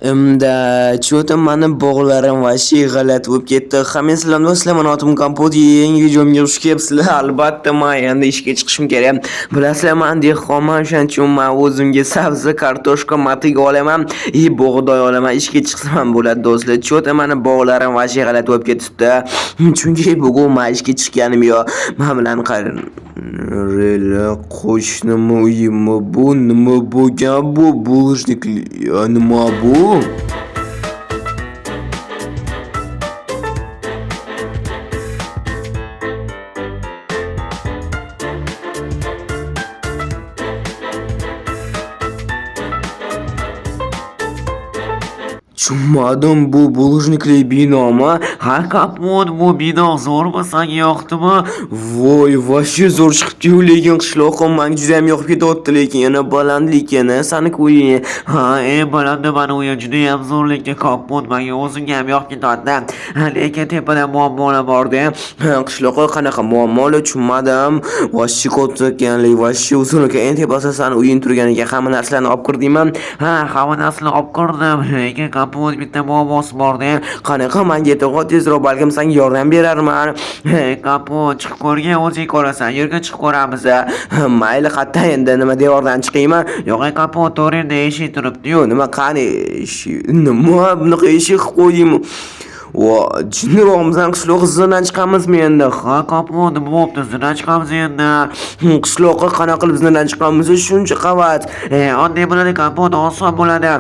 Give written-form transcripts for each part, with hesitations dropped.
Чё-то mani bog'larim вообще g'alati bo'lib ketdi. Hammaga salom do'stlar, men otim Kompot, yangi videomga xush kelibsizlar. Albatta men endi ishga chiqishim kerak. Bilasizlar, men dehqonman, shuning uchun men o'zimga sabzi, kartoshka, motiga olaman, bug'doy olaman. Ishga chiqsam bo'ladi do'stlar. Chota mani bog'larim вообще g'alati bo'lib ketibdi. Chunki bugun men ishga chiqqanim yo'q. Men bilan Rela qo'shnimi uyimi bu nima bo'lgan bu bulishnik nima bu? Tushunmadim, bu bulujnikli binoma? Ha, Kapot, bu bino zo'rmi, senga yoqdimi? Voy, вообще zo'r chiqibdi-yu, lekin qishloqqa menga juda ham yoqib ketyapti, lekin yana balandlik yana saniki uying. Ha, balandi mani uyim juda ham zo'r, lekin Kapot menga o'zimga ham yoqib ketyapti. Lekin tepada muammolar bor-da. Qishloqqa qanaqa muammolar tushunmadim. Voобще katta ekanlik, voобще uzun ekan. Endi tepasida sani uying turgan ekan, hamma narsalarni olib kirdingmi? Ha, hamma narsalarni olib kirdim. Lekin Kapot bitta muammosi bor-da. Qanaqa menga aytgan tezroq balkim senga yordam berarman. Kapot chiqib ko'rgin, o'zing ko'rasan. Yerga chiqib ko'ramiz. Mayli, qatta endi nima devordan chiqaymi? Yo'q, Kapot to'g'ri eshik turibdi-yu. Nima qani eshik? Nima bunaqa eshik qo'ydingmi? Vo, jinroqimizdan qishloq izidan chiqamizmi endi? Ha, Kapot, nima bo'pti? Izidan chiqamiz endi. Qishloqqa qanaqa qilib izidan chiqamiz? Shuncha qavat. Oddiy bo'ladi, Kapot, oson bo'ladi.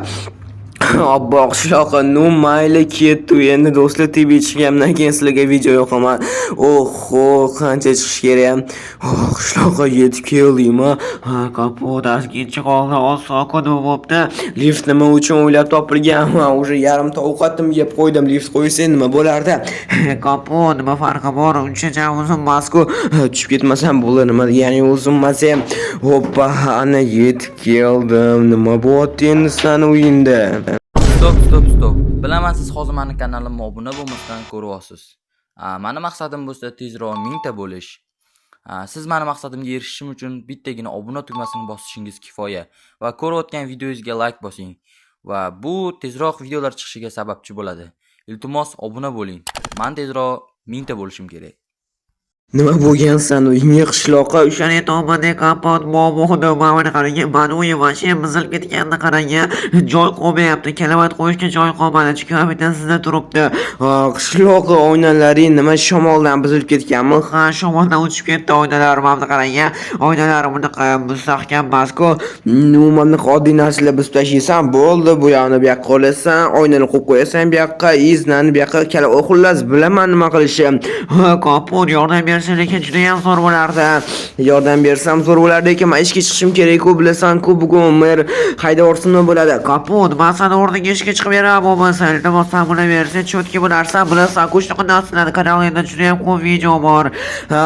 Obbo, qishloqqa mayli ketdi endi do'stlar, TV chiqqandan keyin sizlarga video yoqaman. Oho, qancha chiqish kerak? Qishloqqa yetib keldingmi? Ha, Kapot, askinchi qoldi, oson bo'pti. Lift nima uchun o'ylab topilganman? Уже yarimta ovqatim yeb qo'ydim. Lift qo'ysa nima bo'lardi? Kapot, nima farqi bor? Uncha uzun emas-ku. Tushib ketmasam bo'ladi, nima degani uzun emas ham. Hoppa, ana yetib keldim. Nima bo'lyapti endi sani uyingda? Stop. Bilaman, siz hozir meni kanalimga obuna bo'lmasdan ko'ryapsiz. Meni maqsadim bo'lsa tezroq 1000 ta bo'lish. Siz meni maqsadimga erishishim uchun bittagina obuna tugmasini bosishingiz kifoya va ko'rayotgan videoyingizga like bosing va bu tezroq videolar chiqishiga sababchi bo'ladi. Iltimos obuna bo'ling. Men tezroq 1000 ta bo'lishim kerak. Nima bo'lgansan uyingga qishloqqa o'shani tomada Kapot muammoda meni qarang, meni uyim voобще buzilib ketganda qarang, joy qolmayapti, kilovatr qo'yishga joy qolmadi, chunki bitasida turibdi. Qishloqqa oynalaring nima shamoldan buzilib ketganmi? Ha, shamoldan o'tib ketdi oynalarim, mana qarang, oynalarim bunaqa mustahkam emas-ku. Umuman oddiy narsalar buzib tashlaysan, bo'ldi, bu yoqni bu yoqqa olasan, oynani qo'yib qo'yasan, bu yoqqa iznani bu yoqqa xullas bilaman nima qilishim. Ha, Kapot, yordam lekin juda ham zo'r bo'lardi. Yordam bersam zo'r bo'lardi, lekin men ishga chiqishim kerak-ku, bilasan-ku, bugun mer haydab yuborsa nima bo'ladi? Kapot, men seni o'rniga ishga chiqib beraman bo'lmasa, iltimos sen buni bersa, chotki bu narsa bilasan-ku, shunaqa narsalarni kanalimda juda ham ko'p video bor. Ha,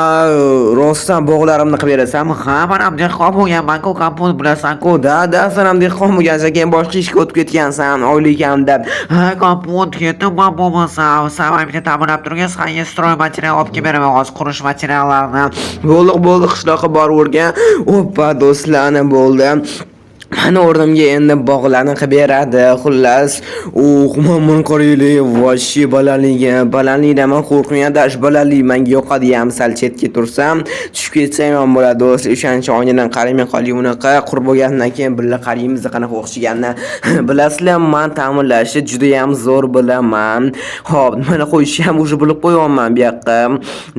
rostdan bog'larimni qilib berasanmi? Ha, men ham dehqon bo'lganman-ku, Kapot, bilasan-ku, da, sen ham dehqon bo'lgansan, keyin boshqa ishga o'tib ketgansan, oylikam deb. Ha, Kapot, ketdim men bo'lmasa, sen bitta ta'mirlab turgan, senga stroy material olib kelib beraman, hozir qurish materiallarni. Bo'ldi, qishloqqa borib o'rgan. Oppa, do'stlarni bo'ldi. Mani o'rnimga endi bog'larni qilib beradi. Xullas, mana qaranglar, voshi balandlikdan men qo'rqmayman, dash balandlik menga yoqadi ham, sal chetga tursam, tushib ketsam ham bo'ladi do'st. O'shaning uchun oynadan qaramay qoling, bunaqa qurib bo'lgandan keyin birga qaraymiz qanaqa o'xshaganini. Bilasizlar, men ta'mirlashni juda ham zo'r bilaman. Xo'p, mana qo'yishni ham o'zi bilib qo'yapman bu yoqqa.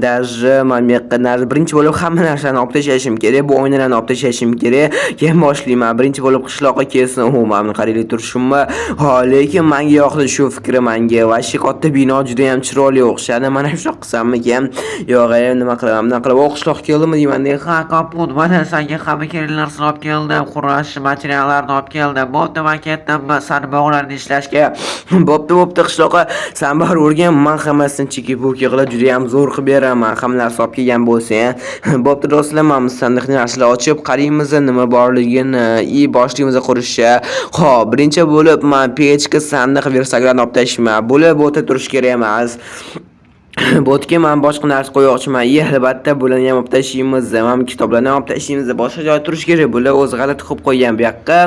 Даже men bu yoqqa birinchi bo'lib hamma narsani olib tashlashim kerak, bu oynalarni olib tashlashim kerak. Keyin boshlayman. Birinchi bo'lib qishloqqa kelsin, mana qaranglar turishimmi? Ha, lekin menga yoqdi shu fikri menga. Vashi katta bino juda ham chiroyli o'xshadi. Mana shu qilsammikan? Yo'q, nima qilaman? Nima qilib qishloqqa keldimmi deyman. Ha, Kapot, mana senga hamma kerakli narsani olib keldim, qurilish materiallarini olib keldim. Bo'pti, men ketdim, seni bog'larni ishlashga. Bo'pti, qishloqqa sen bor o'rgan, men hammasini cheki-poki qilib juda ham zo'r qilib beraman. Hamma narsa olib kelgan bo'lsa, bo'pti do'stlar, men sandiqni narsalar ochib qaraymiz nima borligini. Boshlaymiz qurishga. Xo'p, birinchi bo'lib men pechka sandiq versaklarni olib tashlayman. Bo'lib o'ta turish kerak emas. bo'tga men boshqa narsa qo'ymoqchiman. Albatta bularni ham olib tashlaymiz. Mana kitoblarni ham olib tashlaymiz. Boshqa joy turish kerak. Bular o'zi g'alati qilib qo'ygan bu yoqqa.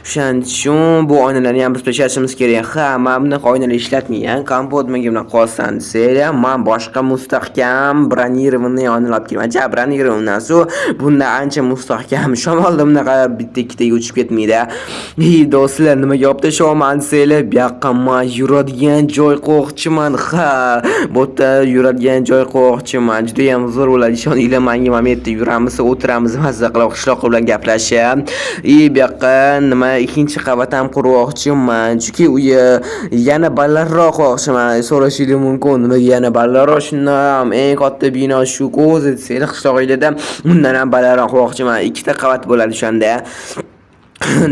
O'shaning uchun bu oynalarni ham biz tashlashimiz kerak. Ha, men bunaqa oynalar ishlatmayman. Kompot menga bunaqa qolsan desa, men boshqa mustahkam bronirованный oynalar olib kelaman. Ja, bronirованный su bunda ancha mustahkam. Shamolda bunaqa bitta ikkitaga uchib ketmaydi. Do'stlar, nimaga olib tashlaman desanglar, bu yoqqa men yuradigan joy qo'rqchiman. Ha, bo'tda yuradigan joy qo'rqchiman. Juda ham zo'r bo'ladi. Ishoninglar, menga momentda yuramiz, o'tiramiz, mazza qilib qishloq bilan gaplashib. Bu yoqqa nima ikkinchi qavat ham qurmoqchiman. Chunki u yana balandroq qo'rqchiman. So'rashingiz mumkin, nimaga yana balandroq? Shundan eng katta bino shu-ku, o'zi desanglar qishloqingizda undan ham balandroq qo'rqchiman. Ikkita qavat bo'ladi o'shanda.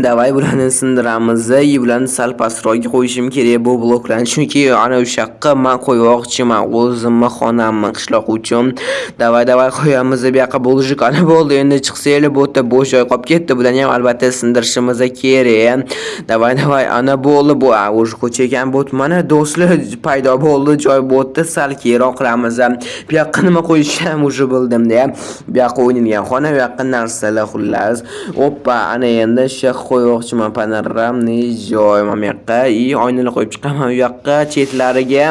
Davay bularni sindiramiz. Bularni sal pastroqga qo'yishim kerak bu bloklarni. Chunki ana o'sha yoqqa men qo'ymoqchiman. O'zimni xonamni qishloq uchun. Davay qo'yamiz. Bu yoqqa bo'ljik ana bo'ldi. Endi chiqsanglar bu yerda bo'sh joy qolib ketdi. Bularni ham albatta sindirishimiz kerak. Davay ana bo'ldi. Bu o'sha ko'cha ekan bu. Mana do'stlar paydo bo'ldi. Joy bu yerda sal keyinroq qilamiz. Bu yoqqa nima qo'yishni ham o'sha bildim-da. Bu yoqqa o'ynaydigan xona, bu yoqqa narsalar xullas. Oppa, ana endi qo'ymoqchiman panoramniy joy mana bu yoqqa. Oynalar qo'yib chiqaman bu yoqqa chetlariga.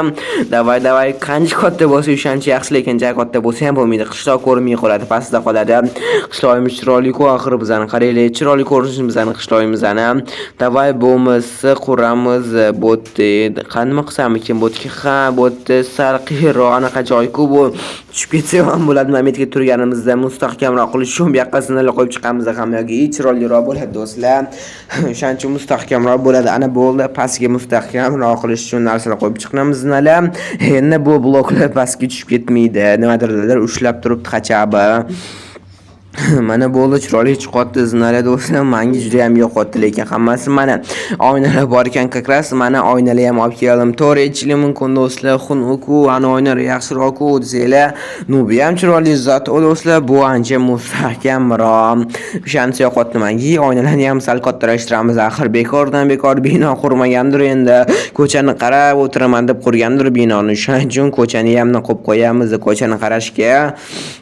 Davay qancha katta bo'lsa o'shancha yaxshi, lekin ja katta bo'lsa ham bo'lmaydi. Qishloq ko'rinmay qoladi, pastda qoladi. Qishloqimiz chiroyli-ku axir bizani qaranglar, chiroyli ko'rinishi bizani qishloqimizni. Davay bo'lmasa quramiz bo'tni. Qanday qilsam ekan bo'tga? Ha, bo'tni sal qiyroq anaqa joy-ku bu. Tushib ketsa ham bo'ladi. Mametga turganimizda mustahkamroq qilish uchun bu yoqqa zinalar qo'yib chiqamiz ham yoki chiroyliroq bo'ladi do'stlar. O'shaning uchun mustahkamroq bo'ladi. Ana bo'ldi, pastga mustahkamroq qilish uchun narsalar qo'yib chiqamiz zinalar. Endi bu bloklar pastga tushib ketmaydi. Nimadirlar ushlab turibdi qachaba. Mana bo'ldi, chiroyli chiqyapti zinalar do'stlar. Menga juda ham yoqyapti, lekin hammasi mana oynalar bor ekan, kakras mana oynalar ham olib keldim. To'g'ri aytishim mumkin do'stlar, xunuk-ku, ana oynalar yaxshiroq-ku desanglar, bu ham chiroyli zot do'stlar, bu ancha mustahkamroq. O'shanisi yoqyapti menga. Oynalarni ham sal kattalashtiramiz, axir bekordan bekor bino qurmagandir endi. Ko'chani qarab o'tiraman deb qurgandir binoni. Shuning uchun ko'chani ham qo'yib qo'yamiz, ko'chani qarashga.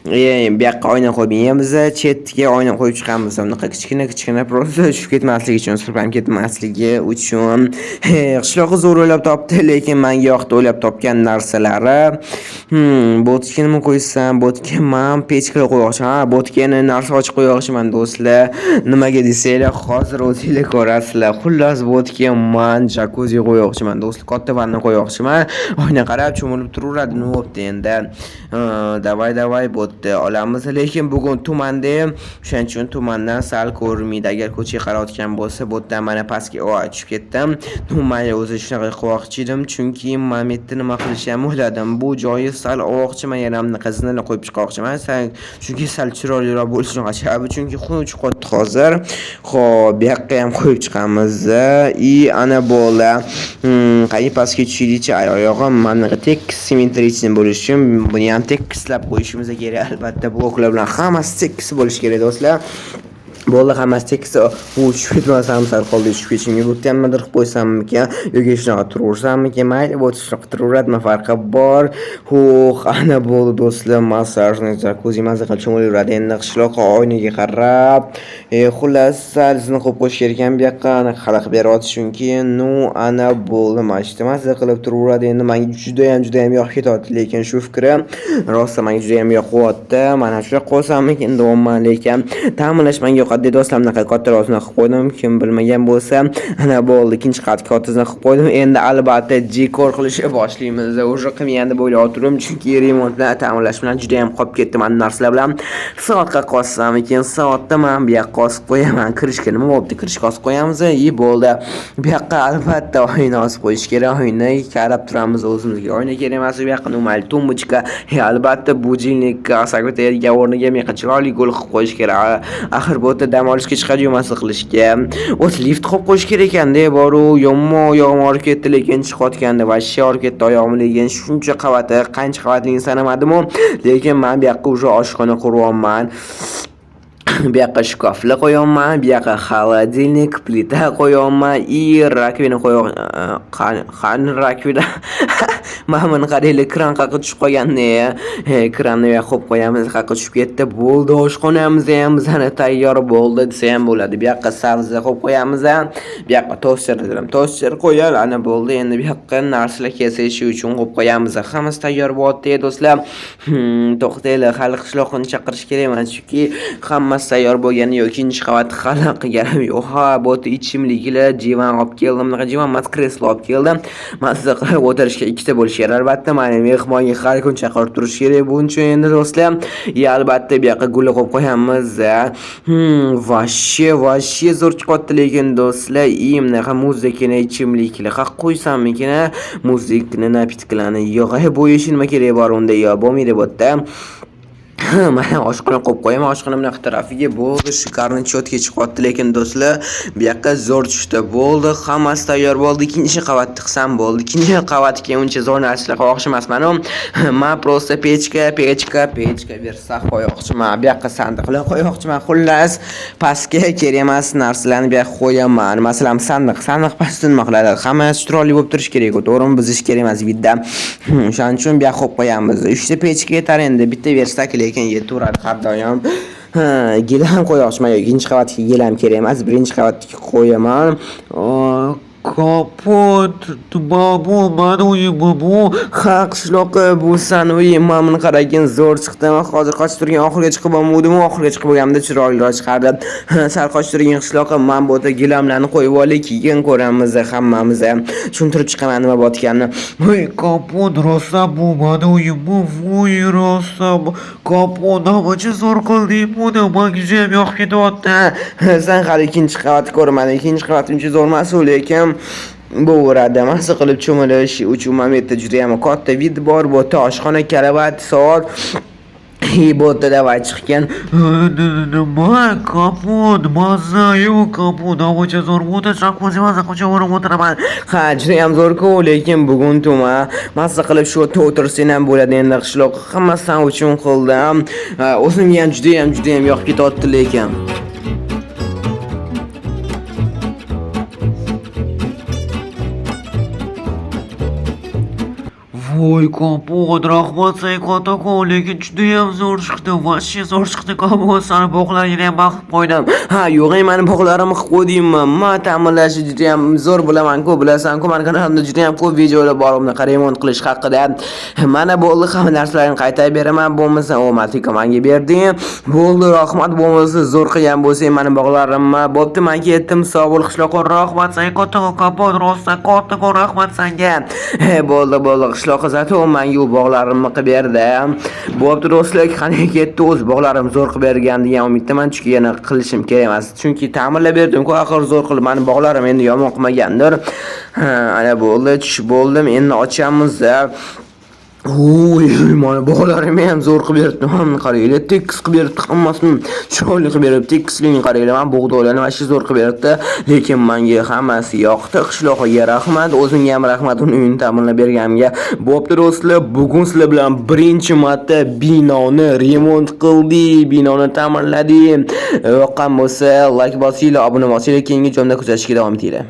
Bu yoqqa oyna qo'ymaymiz. Chetga oyna qo'yib chiqamiz. Bunaqa kichkina prosta tushib ketmasligi uchun, sirpanib ketmasligi uchun. Qishloqni zo'r o'ylab topdi, lekin menga yoqdi o'ylab topgan narsalari. Bo'tga nima qo'ysam? Bo'tga men pechka qo'ymoqchiman. Ha, bo'tga narsa ochib qo'ymoqchiman do'stlar. Nimaga desanglar, hozir o'zingizlar ko'rasizlar. Xullas bo'tga men jakuzi qo'ymoqchiman do'stlar. Katta vanna qo'ymoqchiman. Oyna qarab cho'milib turaveradi, nima bo'pti endi. Davay bo'tni olamiz, lekin bugun tumanda, o'shaning uchun tumandan sal ko'rinmaydi. Agar ko'chaga qarayotgan bo'lsa, bo'tdan mana pastga tushib ketdim. Tumanga o'zi shunaqa qilmoqchi edim, chunki Mametni nima qilishim o'yladim. Bu joyi sal ovoqchiman, yana bunaqa zinalar qo'yib chiqmoqchiman. Chunki sal chiroyliroq bo'lishi uchun, chunki xunuk chiqyapti hozir. Xo'p, bu yoqqa ham qo'yib chiqamiz. Ana bo'ldi. Qani pastga tushaylikchi, oyog'im mana tekis simmetrichni bo'lishi uchun buni ham tekislab qo'yishimiz kerak. Albatta bloklar bilan hammasi tekis bo'lishi kerak do'stlar. Bo'ldi, hammasi tekis. Bu tushib ketmasam sal qoldi, tushib ketishimga bu nimadir qilib qo'ysammikan yoki shunaqa turaversammikan, mayli, bu shunaqa turaveradimi, farqi bor. Ana bo'ldi do'stlar, massajni jakuzi mazza qilib cho'milaveradi. Endi qishloqqa oynaga qarab, xullas sal sizni qo'yib qo'yish kerak ekan bu yoqqa, xalaqib beryapti, chunki ana bo'ldi, mashina mazza qilib turaveradi. Endi menga juda ham yoqib ketyapti, lekin shu fikrim rostdan menga juda ham yoqyapti. Mana shunaqa qo'ysammikan deyapman, lekin ta'minlash menga yoqadi do'stlar. Bunaqa kattarosini qilib qo'ydim, kim bilmagan bo'lsa. Ana bo'ldi, ikkinchi qavatga kattasini qilib qo'ydim. Endi albatta dekor qilishga boshlaymiz. O'sha qilmayman deb o'ylab o'tirdim, chunki remont bilan ta'minlash bilan juda ham qolib ketdi mana narsalar bilan. Soatga qossam ekan, soatda men bu yoqqa osib qo'yaman. Kirishga nima bo'ldi? Kirishga osib qo'yamiz. Bo'ldi. Bu yoqqa albatta oyna osib qo'yish kerak. Oyna qarab turamiz o'zimizga. Oyna kerak emas, bu yoqqa normal tumbuchka. Albatta budilnik, sekretariyaga o'rniga men chiroyli gol qilib qo'yish kerak. Axir bu yerda dam olishga chiqadigan masa qilishga. O'z lift qo'yib qo'yish kerak ekan-da, boru yomon oyog'im olib ketdi, lekin chiqayotganda va shi olib ketdi oyog'im, lekin shuncha qavati, qancha qavatligini sanamadim-ku, lekin men bu yoqqa o'sha oshxona quryapman. bu yoqqa shkafli qo'yaman, bu yoqqa холодильник, plita qo'yaman, rakvina qani rakvina. Mana buni qaranglar, kran qaqqa tushib qolganda, kranni yoqqa qo'yib qo'yamiz, qaqqa tushib ketdi. Bo'ldi, oshxonamiz ham bizani tayyor bo'ldi desa ham bo'ladi. Bu yoqqa sabzi qo'yib qo'yamiz, bu yoqqa toster qo'yar, ana bo'ldi. Endi bu yoqqa narsalar kesish uchun qo'yib qo'yamiz. Hammasi tayyor bo'ldi, do'stlar. To'xtanglar, hali qishloqni chaqirish kerak emas, chunki hammasi tayyor bo'lgani yoki ikkinchi qavat hali qilganim yo'q. Ha, bo'ti ichimliklar, divan olib keldim. Bunaqa divan emas, kreslo olib keldim. Mazza qilib o'tirishga ikkita bo'lishi kerak. Albatta, mana mehmonga har kun chaqirib turish kerak. Buning uchun endi do'stlar, albatta bu yoqqa gul qo'yib qo'yamiz. Vashshe zo'r chiqyapti lekin do'stlar, bunaqa muzikani ichimliklar qaq qo'ysammikin, muzikni napitklarni yo'q. Bu ish nima kerak bor unda yo, bo'lmaydi bu yerda. Mana oshxona qo'yib qo'yaman, oshxona bunaqa tarafiga bo'ldi, shikarni chotga chiqyapti lekin do'stlar, bu yoqqa zo'r tushdi. Bo'ldi, hammasi tayyor bo'ldi. Ikkinchi qavatni qilsam bo'ldi. Ikkinchi qavatga uncha zo'r narsalar qo'ymoqchiman. Men просто pechka versaq qo'ymoqchiman. Bu yoqqa sandiqlar qo'ymoqchiman. Xullas, pastga kerak emas narsalarni bu yoqqa qo'yaman. Masalan, sandiq pastda nima qiladi? Hammasi chiroyli bo'lib turish kerak, to'g'rimi? Buzish kerak emas vidda. O'shaning uchun bu yoqqa qo'yib qo'yamiz. 3 ta pechka yetar endi, bitta versak lekin yetaveradi har doim. Gilam qo'yoqchiman, ikkinchi qavatga gilam kerak emas, birinchi qavatga qo'yaman. Kapot, babu, mana bu qishloqqa bu sanoyi mana buni qaragin zo'r chiqdi. Men hozir qochib turgan oxirga chiqib bo'lmadim, oxirga chiqib bo'lganimda chiroyliroq chiqardi. Sal qochib turgan qishloqqa men bu yerda gilamlarni qo'yib olaylik, keyin ko'ramiz hammamiz ham. Tushuntirib chiqaman nima bo'tganini. Voy, kapot rosa bu, mana bu voy rosa kapot, namachi zo'r qilding buni, menga ham yoqib ketyapti. Sen hali ikkinchi qavatni ko'rmading, ikkinchi qavat uncha zo'r emas lekin bu o'rada masa qilib cho'milish uchun mana bu yerda juda ham katta vid bor. Bu yerda oshxona, karavot, soat bu yerda davay chiqqan. Nima kapot, mazza-yu kapot, navacha zo'r bo'ldi, chaqmo'zi mazza qo'chaverib o'tiraman. Ha, juda ham zo'r-ku, lekin bugun tuma masa qilib shu yerda o'tirsang ham bo'ladi. Endi qishloq hammasidan uchun qildim. O'zimga ham juda ham yoqib ketyapti lekin. Voy kapot, rahmat sen katako, lekin juda ham zo'r chiqdi. Vashshe zo'r chiqdi kapot. Sani bog'larga ham qilib qo'ydim. Ha, yo'q, meni bog'larimni qilib qo'ydingmi? Men ta'mirlashi juda ham zo'r bilaman-ku, bilasan-ku, men kanalimda juda ham ko'p videolar bor bunaqa remont qilish haqida. Mana bo'ldi, hamma narsalarni qaytarib beraman. Bo'lmasa, Matika menga berding. Bo'ldi, rahmat. Bo'lmasa, zo'r qilgan bo'lsang meni bog'larimni. Bo'pti, men ketdim. Sog' bo'l, qishloqqa. Rahmat sen katako kapot, rosa katako rahmat senga. Bo'ldi, qishloqqa zato menga u bog'larimni qilib berdi. Bo'pti do'stlar, qani ketdi, o'z bog'larim zo'r qilib bergan degan umiddaman, chunki yana qilishim kerak emas. Chunki ta'mirlab berdim-ku, axir zo'r qilib meni bog'larim endi yomon qilmagandir. Ana bo'ldi, tush bo'ldim. Endi ochamiz. Oy, mana bog'larimni ham zo'r qilib beribdi. Mana qaranglar, tekis qilib beribdi, hammasini chiroyli qilib beribdi. Tekisligini qaranglar, men bug'doylarni mana shu zo'r qilib beribdi. Lekin menga hammasi yoqdi. Qishloqqa rahmat, o'zimga ham rahmat, uni uyini ta'mirlab berganimga. Bo'pti do'stlar, bugun sizlar bilan birinchi marta binoni remont qildik, binoni ta'mirladik. Yoqqan bo'lsa, like bosinglar, obuna bo'lsanglar, keyingi videomda kuzatishga davom etinglar.